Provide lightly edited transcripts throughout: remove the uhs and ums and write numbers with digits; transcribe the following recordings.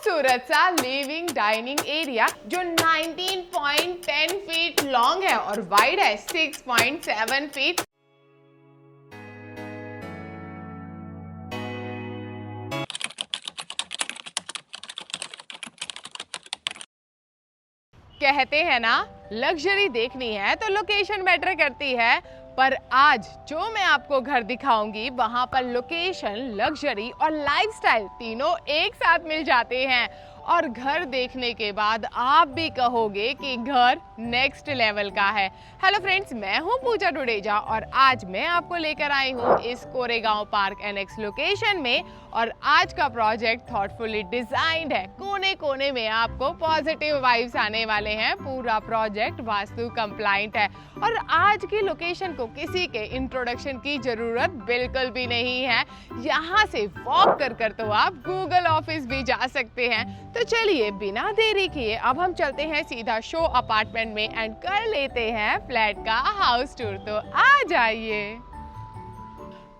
खूबसूरत सा living dining area जो 19.10 फीट लॉन्ग है और वाइड है 6.7 फीट। कहते हैं ना, लग्जरी देखनी है तो लोकेशन मैटर करती है। पर आज जो मैं आपको घर दिखाऊंगी वहां पर लोकेशन, लग्जरी और लाइफस्टाइल तीनों एक साथ मिल जाते हैं और घर देखने के बाद आप भी कहोगे कि घर नेक्स्ट लेवल का है। हेलो फ्रेंड्स, मैं हूं पूजा डुडेजा और आज मैं आपको लेकर आई हूं इस कोरेगांव पार्क एनेक्स लोकेशन में। और आज का प्रोजेक्ट थॉटफुली डिजाइन्ड है, कोने कोने में आपको पॉजिटिव वाइब्स आने वाले हैं। पूरा प्रोजेक्ट वास्तु कंप्लाइंट है और आज की लोकेशन को किसी के इंट्रोडक्शन की जरूरत बिल्कुल भी नहीं है। यहाँ से वॉक कर तो आप गूगल ऑफिस भी जा सकते हैं। तो चलिए बिना देरी किए अब हम चलते हैं सीधा शो अपार्टमेंट में एंड कर लेते हैं फ्लैट का हाउस टूर। तो आ जाइए।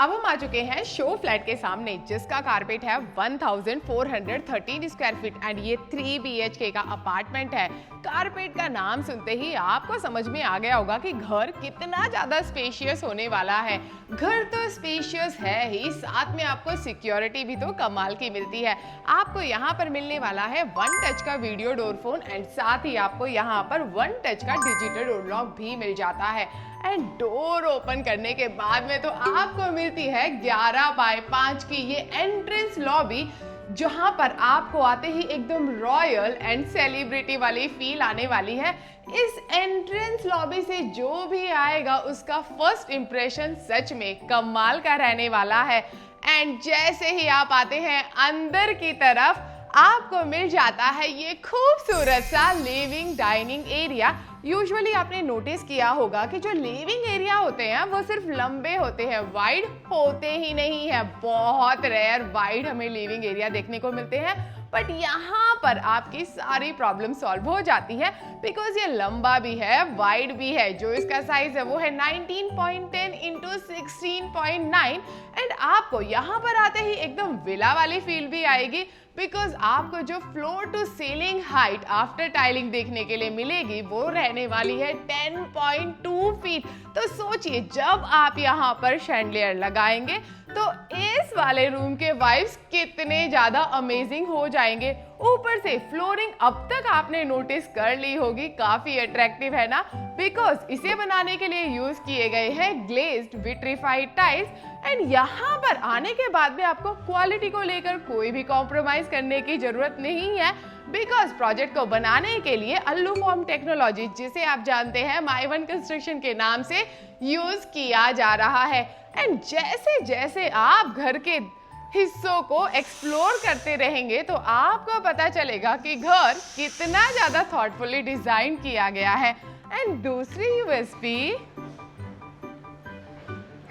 अब हम आ चुके हैं शो फ्लैट के सामने जिसका कारपेट है 1413 स्क्वायर फीट एंड ये 3 BHK का अपार्टमेंट है। कारपेट का नाम सुनते ही आपको समझ में आ गया होगा कि घर कितना ज्यादा स्पेशियस होने वाला है। घर तो स्पेशियस है ही, साथ में आपको सिक्योरिटी भी तो कमाल की मिलती है। आपको यहाँ पर मिलने वाला है 1 टच का वीडियो डोर फोन एंड साथ ही आपको यहाँ पर 1 टच का डिजिटल डोर लॉक भी मिल जाता है। एंड डोर ओपन करने के बाद में तो आपको मिलती है 11 बाय 5 की ये एंट्रेंस लॉबी, जहां पर आपको आते ही एकदम रॉयल एंड सेलिब्रिटी वाली फील आने वाली है। इस एंट्रेंस लॉबी से जो भी आएगा उसका फर्स्ट इंप्रेशन सच में कमाल का रहने वाला है। एंड जैसे ही आप आते हैं अंदर की तरफ आपको मिल जाता है ये खूबसूरत सा लिविंग डाइनिंग एरिया। यूजुअली आपने नोटिस किया होगा कि जो लिविंग एरिया होते हैं वो सिर्फ लंबे होते हैं, वाइड होते ही नहीं है। बहुत रेयर वाइड हमें लिविंग एरिया देखने को मिलते हैं, बट यहाँ पर आपकी सारी प्रॉब्लम सॉल्व हो जाती है बिकॉज ये लंबा भी है, वाइड भी है। जो इसका साइज है वो है 19.10 इंटू 16.9 एंड आपको यहाँ पर आते ही एकदम विला वाली फील भी आएगी बिकॉज आपको जो floor to ceiling height after tiling देखने के लिए मिलेगी वो रहने वाली है 10.2 फीट। तो सोचिए जब आप यहाँ पर शैंडलियर लगाएंगे तो इस वाले रूम के वाइब्स कितने ज्यादा अमेजिंग हो जाएंगे। ऊपर से फ्लोरिंग अब तक आपने नोटिस कर ली होगी, काफी अट्रैक्टिव है ना, बिकॉज इसे बनाने के लिए यूज किए गए हैं ग्लेज्ड विट्रीफाइड टाइल्स। एंड यहाँ पर आने के बाद में आपको क्वालिटी को लेकर कोई भी कॉम्प्रोमाइज करने की जरूरत नहीं है बिकॉज प्रोजेक्ट को बनाने के लिए अल्लूफॉर्म टेक्नोलॉजी, जिसे आप जानते हैं माई1 कंस्ट्रक्शन के नाम से यूज किया जा रहा है। एंड जैसे जैसे आप घर के हिस्सों को एक्सप्लोर करते रहेंगे तो आपको पता चलेगा कि घर कितना ज्यादा थॉटफुली डिजाइन किया गया है। एंड दूसरी यूएसपी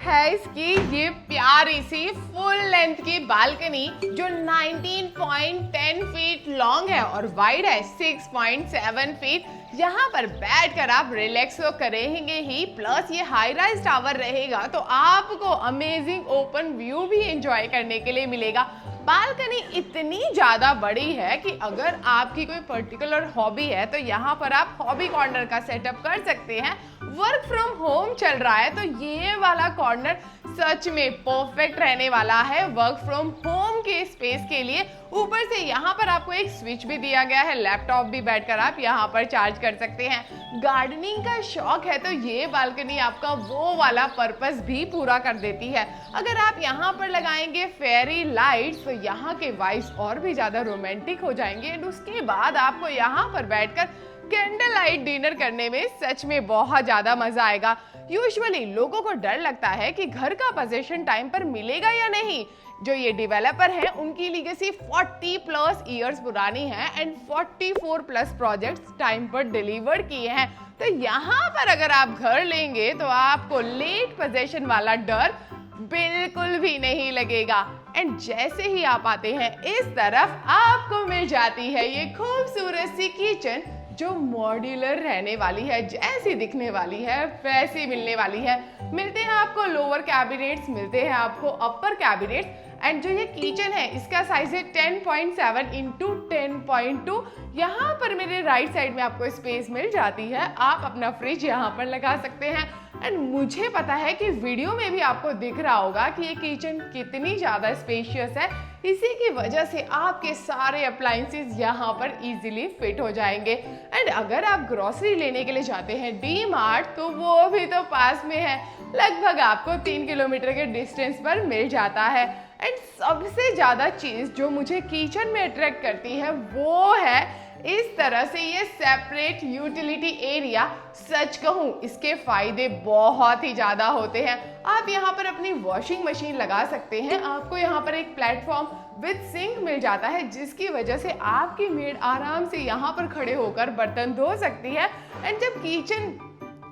है इसकी ये प्यारी सी फुल लेंथ की बालकनी जो 19.10 फीट लॉन्ग है और वाइड है 6.7 फीट। यहाँ पर बैठकर आप रिलैक्स तो करेंगे ही, प्लस ये हाई राइज टावर रहेगा तो आपको अमेजिंग ओपन व्यू भी एंजॉय करने के लिए मिलेगा। बालकनी इतनी ज्यादा बड़ी है कि अगर आपकी कोई पर्टिकुलर हॉबी है तो यहाँ पर आप हॉबी कॉर्नर का सेटअप कर सकते हैं। वर्क फ्रॉम होम चल रहा है तो ये वाला कॉर्नर सच में परफेक्ट रहने वाला है वर्क फ्रॉम होम के स्पेस के लिए। ऊपर से यहाँ पर आपको एक स्विच भी दिया गया है, लैपटॉप भी बैठकर आप यहाँ पर चार्ज कर सकते हैं। गार्डनिंग का शौक है तो ये बालकनी आपका वो वाला पर्पस भी पूरा कर देती है। अगर आप यहाँ पर लगाएंगे फेरी लाइट्स तो यहाँ के वाइब्स और भी ज्यादा रोमांटिक हो जाएंगे एंड उसके बाद आपको यहाँ पर बैठकर कैंडल लाइट डिनर करने में सच में बहुत ज्यादा मजा आएगा। यूजुअली लोगों को डर लगता है कि घर का पोजीशन टाइम पर मिलेगा या नहीं। जो ये डेवलपर हैं उनकी लीगेसी 40+ इयर्स पुरानी है एंड 44+ प्रोजेक्ट्स टाइम पर डिलीवर किए हैं। तो यहाँ पर अगर आप घर लेंगे तो आपको लेट पोजीशन वाला डर बिल्कुल भी नहीं लगेगा। एंड जैसे ही आप आते हैं इस तरफ आपको मिल जाती है ये खूबसूरत सी किचन जो मॉड्यूलर रहने वाली है, जैसी दिखने वाली है वैसी मिलने वाली है। मिलते हैं आपको लोअर कैबिनेट्स, मिलते हैं आपको अपर कैबिनेट्स एंड जो ये किचन है इसका साइज है 10.7 इंटू 10.2। यहाँ पर मेरे राइट साइड में आपको स्पेस मिल जाती है, आप अपना फ्रिज यहाँ पर लगा सकते हैं। एंड मुझे पता है कि वीडियो में भी आपको दिख रहा होगा कि ये किचन कितनी ज़्यादा स्पेशियस है, इसी की वजह से आपके सारे अप्लायंसेस यहाँ पर इजीली फिट हो जाएंगे। एंड अगर आप ग्रोसरी लेने के लिए जाते हैं डी मार्ट, तो वो भी तो पास में है, लगभग आपको 3 किलोमीटर के डिस्टेंस पर मिल जाता है। एंड सबसे ज़्यादा चीज़ जो मुझे किचन में अट्रैक्ट करती है वो है इस तरह से ये सेपरेट यूटिलिटी एरिया। सच कहूँ इसके फायदे बहुत ही ज़्यादा होते हैं। आप यहाँ पर अपनी वॉशिंग मशीन लगा सकते हैं, आपको यहाँ पर एक प्लेटफॉर्म विद सिंक मिल जाता है, जिसकी वजह से आपकी मेड आराम से यहाँ पर खड़े होकर बर्तन धो सकती है। एंड जब किचन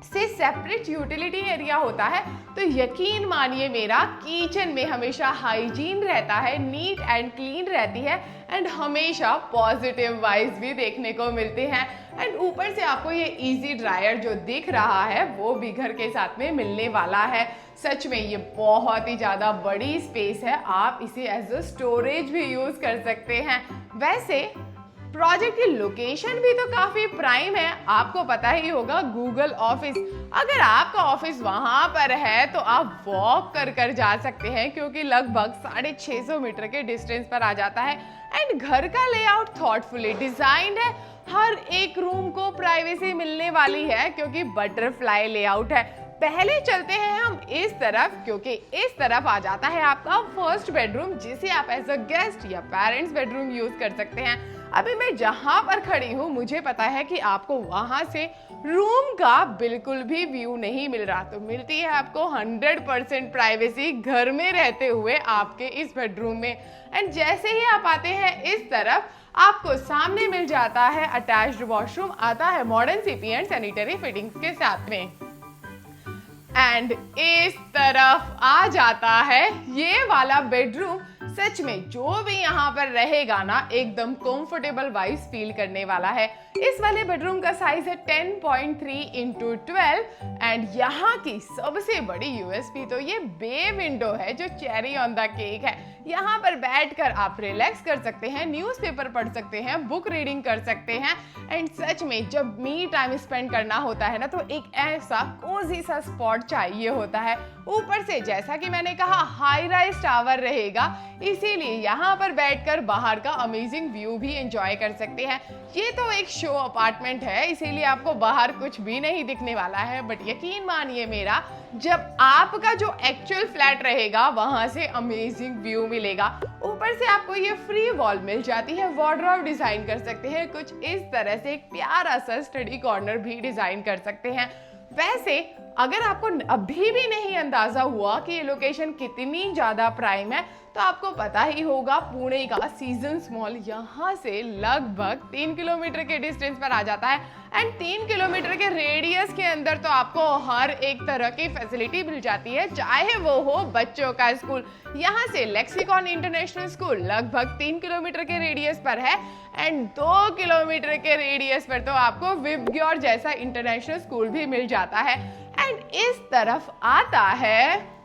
से सेपरेट यूटिलिटी एरिया होता है तो यकीन मानिए मेरा, किचन में हमेशा हाइजीन रहता है, नीट एंड क्लीन रहती है एंड हमेशा पॉजिटिव वाइब्स भी देखने को मिलते हैं। एंड ऊपर से आपको ये इजी ड्रायर जो दिख रहा है वो भी घर के साथ में मिलने वाला है। सच में ये बहुत ही ज़्यादा बड़ी स्पेस है, आप इसे एज अ स्टोरेज भी यूज़ कर सकते हैं। वैसे प्रोजेक्ट की लोकेशन भी तो काफी प्राइम है, आपको पता ही होगा गूगल ऑफिस। अगर आपका ऑफिस वहां पर है तो आप वॉक कर जा सकते हैं, क्योंकि लगभग 650 मीटर के डिस्टेंस पर आ जाता है। एंड घर का लेआउट थॉटफुली डिजाइंड है, हर एक रूम को प्राइवेसी मिलने वाली है क्योंकि बटरफ्लाई लेआउट है। पहले चलते हैं हम इस तरफ, क्योंकि इस तरफ आ जाता है आपका फर्स्ट बेडरूम, जिसे आप एज अ गेस्ट या पेरेंट्स बेडरूम यूज कर सकते हैं। अभी मैं जहां पर खड़ी हूं मुझे पता है कि आपको वहां से रूम का बिल्कुल भी व्यू नहीं मिल रहा, तो मिलती है आपको 100% प्राइवेसी घर में रहते हुए आपके इस बेडरूम में। एंड जैसे ही आप आते हैं इस तरफ, आपको सामने मिल जाता है अटैच्ड वॉशरूम, आता है modern CP and sanitary fittings के साथ में। एंड इस तरफ आ जाता है ये वाला बेडरूम। सच में जो भी यहाँ पर रहेगा ना, एकदम कंफर्टेबल वाइब्स फील करने वाला है। इस वाले बेडरूम का साइज है 10.3 इंटू 12 एंड यहाँ की सबसे बड़ी यूएसपी तो ये बे विंडो है जो चेरी ऑन द केक है। यहाँ पर बैठकर आप रिलैक्स कर सकते हैं, न्यूज़पेपर पढ़ सकते हैं, बुक रीडिंग कर सकते हैं। एंड सच में जब मी टाइम स्पेंड करना होता है ना, तो एक ऐसा कोजी सा स्पॉट चाहिए होता है। ऊपर से जैसा कि मैंने कहा हाई राइज टावर रहेगा, इसीलिए यहाँ पर बैठकर बाहर का अमेजिंग व्यू भी एंजॉय कर सकते हैं। ये तो एक शो अपार्टमेंट है, इसीलिए आपको बाहर कुछ भी नहीं दिखने वाला है, बट यकीन मानिए मेरा, जब आपका जो एक्चुअल फ्लैट रहेगा वहां से अमेजिंग व्यू मिलेगा। ऊपर से आपको ये फ्री वॉल मिल जाती है, वार्डरोब डिजाइन कर सकते हैं, कुछ इस तरह से एक प्यारा सा स्टडी कॉर्नर भी डिजाइन कर सकते हैं। वैसे अगर आपको अभी भी नहीं अंदाजा हुआ कि ये लोकेशन कितनी ज्यादा प्राइम है, तो आपको पता ही होगा पुणे का सीजन्स मॉल यहाँ से लगभग 3 किलोमीटर के डिस्टेंस पर आ जाता है। एंड 3 किलोमीटर के रेडियस के अंदर तो आपको हर एक तरह की फैसिलिटी मिल जाती है, चाहे वो हो बच्चों का स्कूल। यहाँ से लेक्सिकॉन इंटरनेशनल स्कूल लगभग 3 किलोमीटर के रेडियस पर है एंड 2 किलोमीटर के रेडियस पर तो आपको विबग्योर जैसा इंटरनेशनल स्कूल भी मिल जाता है। एंड इस तरफ आता है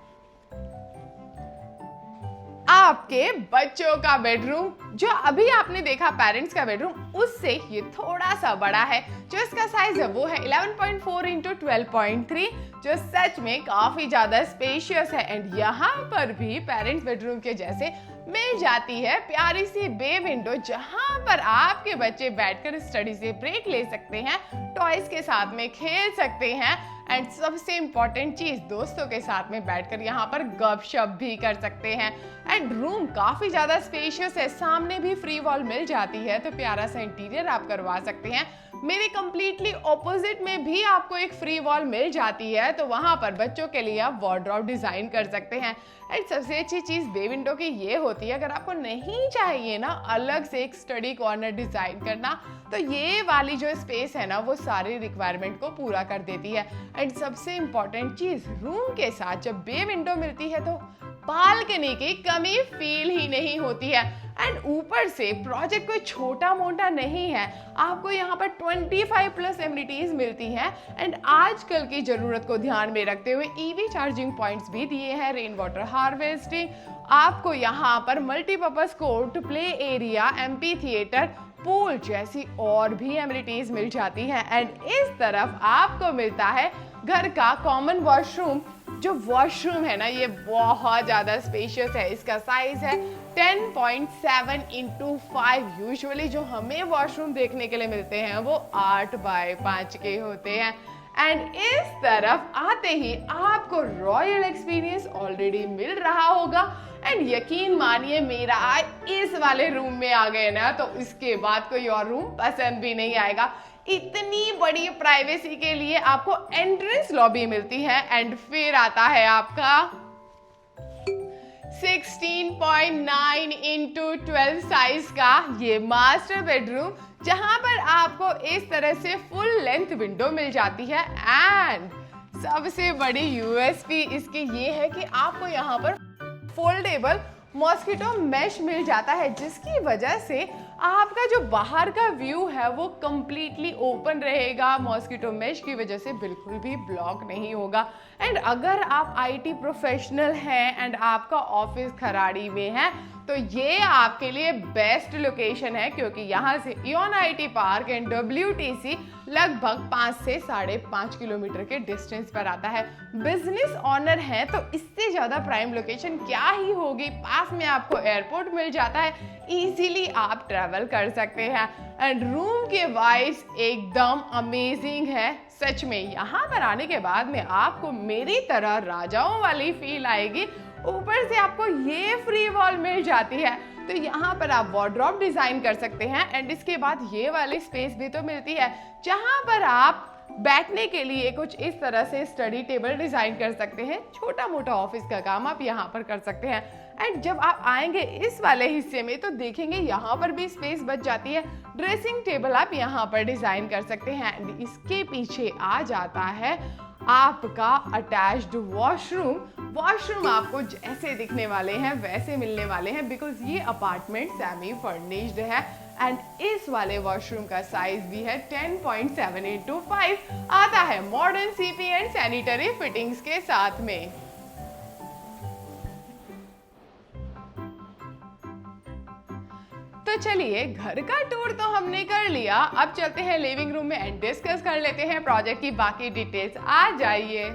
आपके बच्चों का बेडरूम, जो अभी आपने देखा पेरेंट्स का बेडरूम, उससे ये थोड़ा सा बड़ा है। जो इसका साइज है वो है 11.4 इंटू 12.3, जो सच में काफी ज्यादा स्पेशियस है। एंड यहाँ पर भी पेरेंट्स बेडरूम के जैसे मिल जाती है प्यारी सी बे विंडो, जहां पर आपके बच्चे बैठकर स्टडी से ब्रेक ले सकते हैं, टॉयज के साथ में खेल सकते हैं एंड सबसे इंपॉर्टेंट चीज, दोस्तों के साथ में बैठकर यहाँ पर गपशप भी कर सकते हैं। एंड रूम काफी ज्यादा स्पेशियस है, सामने भी फ्री वॉल मिल जाती है, तो प्यारा सा इंटीरियर आप करवा सकते हैं। मेरे कंप्लीटली ऑपोजिट में भी आपको एक फ्री वॉल मिल जाती है, तो वहां पर बच्चों के लिए आप वार्डरोब डिजाइन कर सकते हैं। एंड सबसे अच्छी चीज बे विंडो की ये होती है, अगर आपको नहीं चाहिए ना अलग से एक स्टडी कॉर्नर डिजाइन करना, तो ये वाली जो स्पेस है ना वो सारी रिक्वायरमेंट को पूरा कर देती है। एंड सबसे इंपॉर्टेंट चीज, रूम के साथ जब बे विंडो मिलती है तो बालकनी की कमी फील ही नहीं होती है। एंड ऊपर से प्रोजेक्ट कोई छोटा मोटा नहीं है, आपको यहाँ पर 25 प्लस एमिनिटीज मिलती हैं। एंड आजकल की जरूरत को ध्यान में रखते हुए ईवी चार्जिंग पॉइंट्स भी दिए हैं, रेन वाटर हार्वेस्टिंग, आपको यहाँ पर multipurpose court, play area, amphi theatre, pool जैसी और भी एमिनिटीज मिल जाती हैं। एंड इस तरफ आपको मिलता है घर का कॉमन वॉशरूम। जो वॉशरूम है ना, ये बहुत ज़्यादा स्पेशियस है। इसका साइज है 10.7 × 5। यूजुअली जो हमें वॉशरूम देखने के लिए मिलते हैं वो 8x5 के होते हैं। एंड इस तरफ आते ही आपको रॉयल एक्सपीरियंस ऑलरेडी मिल रहा होगा। एंड यकीन मानिए मेरा इस वाले रूम में आ गए ना तो इसके बाद कोई और रूम पसंद भी नहीं आएगा। इतनी बड़ी प्राइवेसी के लिए आपको एंट्रेंस लॉबी मिलती है। एंड फिर आता है आपका 16.9 × 12 साइज का ये मास्टर बेडरूम, जहां पर आपको इस तरह से फुल लेंथ विंडो मिल जाती है। एंड सबसे बड़ी यूएसपी इसकी ये है कि आपको यहाँ पर फोल्डेबल मॉस्किटो मेश मिल जाता है, जिसकी वजह से आपका जो बाहर का व्यू है वो कंप्लीटली ओपन रहेगा। मॉस्किटो मेश की वजह से बिल्कुल भी ब्लॉक नहीं होगा। एंड अगर आप आईटी प्रोफेशनल हैं एंड आपका ऑफिस खराड़ी में है तो ये आपके लिए बेस्ट लोकेशन है, क्योंकि यहाँ से Eon IT park and WTC लगभग 5 से 5.5 किलोमीटर के डिस्टेंस पर आता है। बिजनेस ऑनर है तो इससे ज्यादा प्राइम लोकेशन क्या ही होगी। पास में आपको एयरपोर्ट मिल जाता है, इजीली आप ट्रैवल कर सकते हैं। एंड रूम के वाइज एकदम अमेजिंग है। सच में यहाँ पर आने के बाद में आपको मेरी तरह राजाओं वाली फील आएगी। ऊपर से आपको ये फ्री वॉल मिल जाती है, तो यहाँ पर आप वार्डरोब डिजाइन कर सकते हैं। एंड इसके बाद ये वाली स्पेस भी तो मिलती है, जहाँ पर आप बैठने के लिए कुछ इस तरह से स्टडी टेबल डिजाइन कर सकते हैं। छोटा मोटा ऑफिस का काम आप यहाँ पर कर सकते हैं। एंड जब आप आएंगे इस वाले हिस्से में तो देखेंगे यहाँ पर भी स्पेस बच जाती है। ड्रेसिंग टेबल आप यहाँ पर डिजाइन कर सकते हैं। एंड इसके पीछे आ जाता है आपका अटैच्ड वॉशरूम आपको जैसे दिखने वाले हैं वैसे मिलने वाले हैं, बिकॉज ये अपार्टमेंट सेमी फर्निश्ड है। एंड इस वाले वॉशरूम का साइज भी है 10.7 × 5। आता है modern CP and sanitary fittings के साथ में। तो चलिए, घर का टूर तो हमने कर लिया, अब चलते हैं लिविंग रूम में एंड डिस्कस कर लेते हैं प्रोजेक्ट की बाकी डिटेल्स। आ जाइए,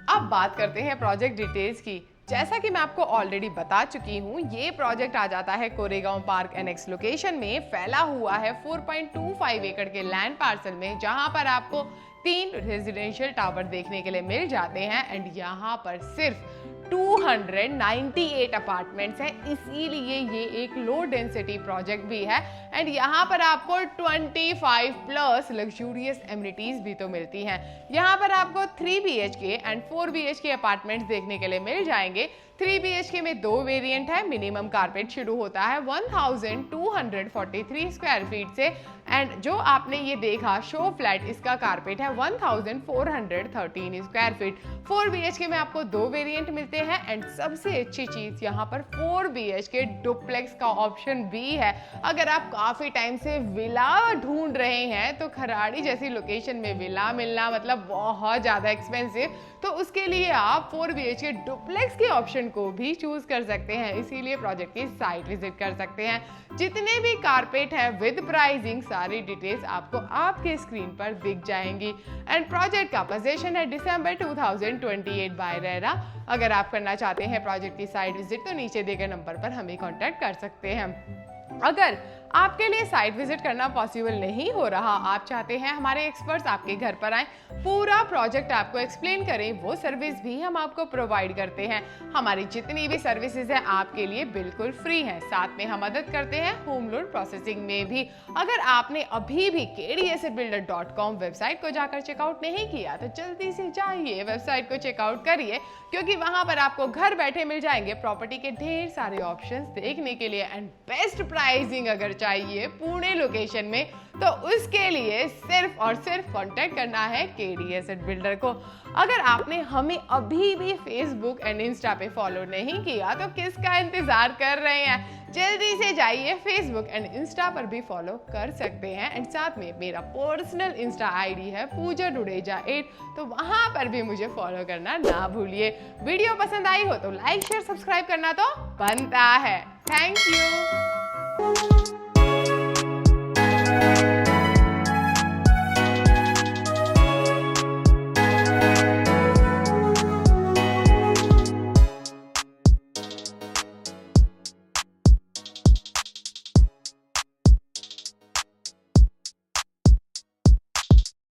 अब बात करते हैं प्रोजेक्ट डिटेल्स की। जैसा कि मैं आपको ऑलरेडी बता चुकी हूँ, ये प्रोजेक्ट आ जाता है कोरेगांव पार्क एनेक्स लोकेशन में। फैला हुआ है 4.25 एकड़ के लैंड पार्सल में, जहां पर आपको 3 रेजिडेंशियल टावर देखने के लिए मिल जाते हैं। एंड यहाँ पर सिर्फ 298 अपार्टमेंट्स हैं, इसीलिए ये एक लो डेंसिटी प्रोजेक्ट भी है। एंड यहाँ पर आपको 25 प्लस लग्जूरियस एमिनिटीज भी तो मिलती हैं। यहाँ पर आपको 3 BHK एंड 4 BHK अपार्टमेंट्स देखने के लिए मिल जाएंगे। 3 BHK में 2 वेरिएंट है। मिनिमम कारपेट शुरू होता है 1243 स्क्वायर फीट से। एंड जो आपने ये देखा शो फ्लैट, इसका कारपेट है 1413 स्क्वायर फीट। 4 BHK में आपको 2 वेरिएंट मिलते हैं। एंड सबसे अच्छी चीज यहाँ पर 4 BHK डुप्लेक्स का ऑप्शन भी है। अगर आप काफी टाइम से विला ढूंढ रहे हैं तो खराड़ी जैसी लोकेशन में विला मिलना मतलब बहुत ज्यादा एक्सपेंसिव, तो उसके लिए आप 4 BHK डुप्लेक्स के ऑप्शन को भी चूज कर सकते हैं। इसीलिए प्रोजेक्ट की साइट विजिट कर सकते हैं। जितने भी कारपेट है विद प्राइसिंग, सारी डिटेल्स आपको आपके स्क्रीन पर दिख जाएंगी। एंड प्रोजेक्ट का पोजीशन है दिसंबर 2028 बाय रेरा। अगर आप करना चाहते हैं प्रोजेक्ट की साइट विजिट तो नीचे दिए गए नंबर पर हमें कांटेक्ट कर सकते हैं। अगर आपके लिए साइट विजिट करना पॉसिबल नहीं हो रहा, आप चाहते हैं हमारे एक्सपर्ट्स आपके घर पर आएं, पूरा प्रोजेक्ट आपको एक्सप्लेन करें, वो सर्विस भी हम आपको प्रोवाइड करते हैं। हमारी जितनी भी सर्विसेज हैं आपके लिए बिल्कुल फ्री हैं। साथ में हम मदद करते हैं होम लोन प्रोसेसिंग में भी। अगर आपने अभी भी kdassetbuilder.com वेबसाइट को जाकर चेकआउट नहीं किया तो जल्दी से जाइए, वेबसाइट को चेकआउट करिए, क्योंकि वहां पर आपको घर बैठे मिल जाएंगे प्रॉपर्टी के ढेर सारे ऑप्शंस देखने के लिए। एंड बेस्ट प्राइसिंग अगर चाहिए पुणे लोकेशन में, तो उसके लिए सिर्फ और सिर्फ कांटेक्ट करना है KD एसेट बिल्डर को। अगर आपने हमें अभी भी फेसबुक एंड इंस्टा पे फॉलो नहीं किया तो किसका इंतजार कर रहे हैं, जल्दी से जाइए फेसबुक एंड इंस्टा पर भी फॉलो कर सकते हैं। एंड साथ में मेरा पर्सनल इंस्टा आईडी है पूजा डुडेजा 8, तो वहां पर भी मुझे फॉलो करना ना भूलिए। वीडियो पसंद आई हो तो लाइक शेयर सब्सक्राइब करना तो बनता है। Thank you.